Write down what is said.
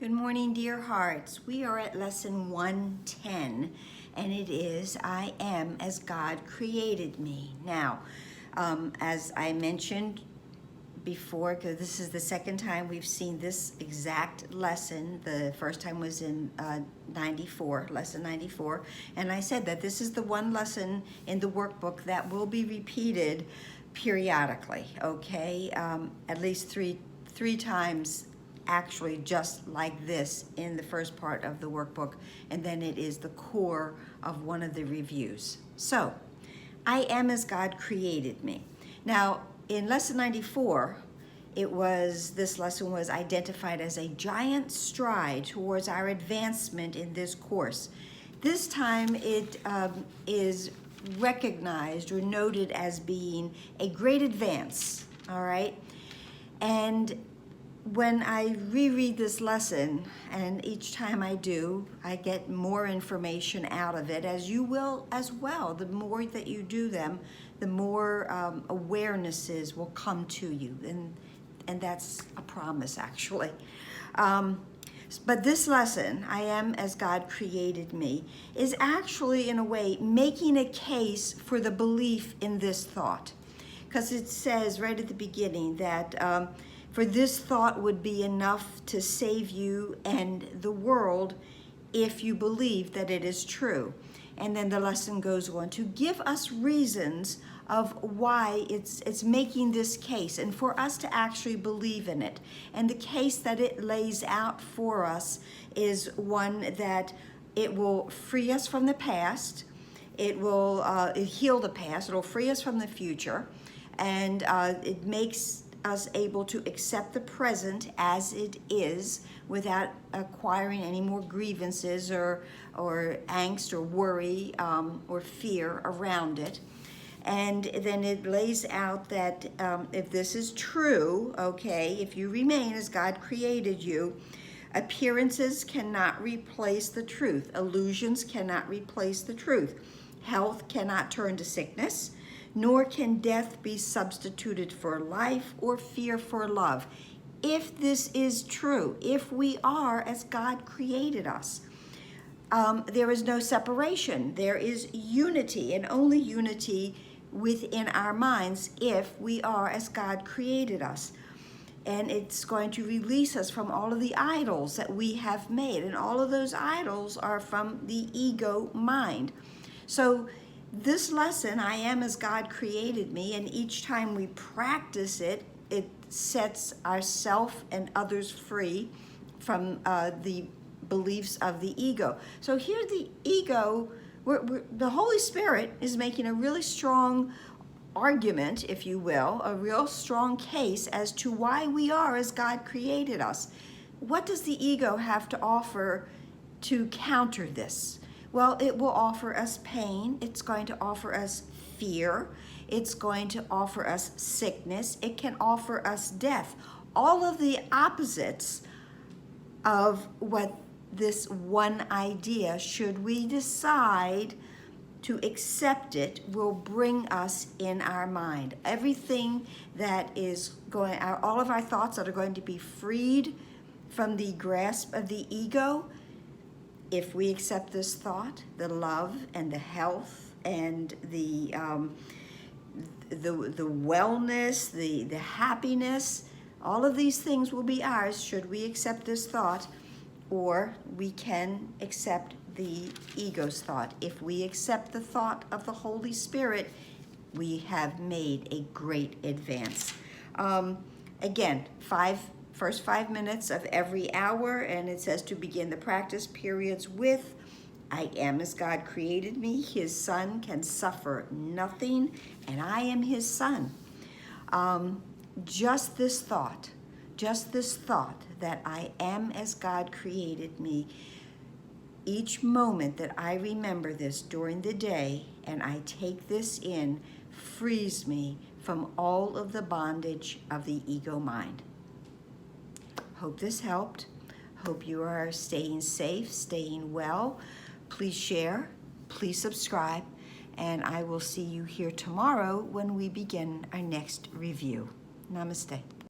Good morning, dear hearts. We are at lesson 110, and it is, I am as God created me. Now, as I mentioned before, because this is the second time we've seen this exact lesson. The first time was in lesson 94, and I said that this is the one lesson in the workbook that will be repeated periodically, okay? At least three times actually just like this in the first part of the workbook, and then it is the core of one of the reviews. So, I am as God created me. Now, in lesson 94, this lesson was identified as a giant stride towards our advancement in this course. This time it is recognized or noted as being a great advance, all right? And when I reread this lesson, and each time I do, I get more information out of it, as you will as well. The more that you do them, the more awarenesses will come to you, and that's a promise, actually. But this lesson, I am as God created me, is actually, in a way, making a case for the belief in this thought. Because it says right at the beginning that for this thought would be enough to save you and the world if you believe that it is true. And then the lesson goes on to give us reasons of why it's making this case, and for us to actually believe in it. And the case that it lays out for us is one that it will free us from the past, it will heal the past, it'll free us from the future, and it makes us able to accept the present as it is without acquiring any more grievances or angst or worry or fear around it. And then it lays out that if this is true, okay, if you remain as God created you, appearances cannot replace the truth. Illusions cannot replace the truth. Health cannot turn to sickness, nor can death be substituted for life or fear for love. If this is true, if we are as God created us, there is no separation. There is unity, and only unity within our minds if we are as God created us. And it's going to release us from all of the idols that we have made, and all of those idols are from the ego mind. So this lesson, I am as God created me, and each time we practice it, it sets ourselves and others free from the beliefs of the ego. So here the ego, the Holy Spirit is making a really strong argument, if you will, a real strong case as to why we are as God created us. What does the ego have to offer to counter this? Well, it will offer us pain. It's going to offer us fear. It's going to offer us sickness. It can offer us death. All of the opposites of what this one idea, should we decide to accept it, will bring us in our mind. Everything that is going, all of our thoughts that are going to be freed from the grasp of the ego, if we accept this thought, the love and the health and the wellness, the happiness, all of these things will be ours should we accept this thought, or we can accept the ego's thought. If we accept the thought of the Holy Spirit, we have made a great advance. Again, first 5 minutes of every hour, and it says to begin the practice periods with, I am as God created me. His son can suffer nothing, and I am his son. Just this thought that I am as God created me, each moment that I remember this during the day and I take this in, frees me from all of the bondage of the ego mind. Hope this helped. Hope you are staying safe, staying well. Please share, please subscribe, and I will see you here tomorrow when we begin our next review. Namaste.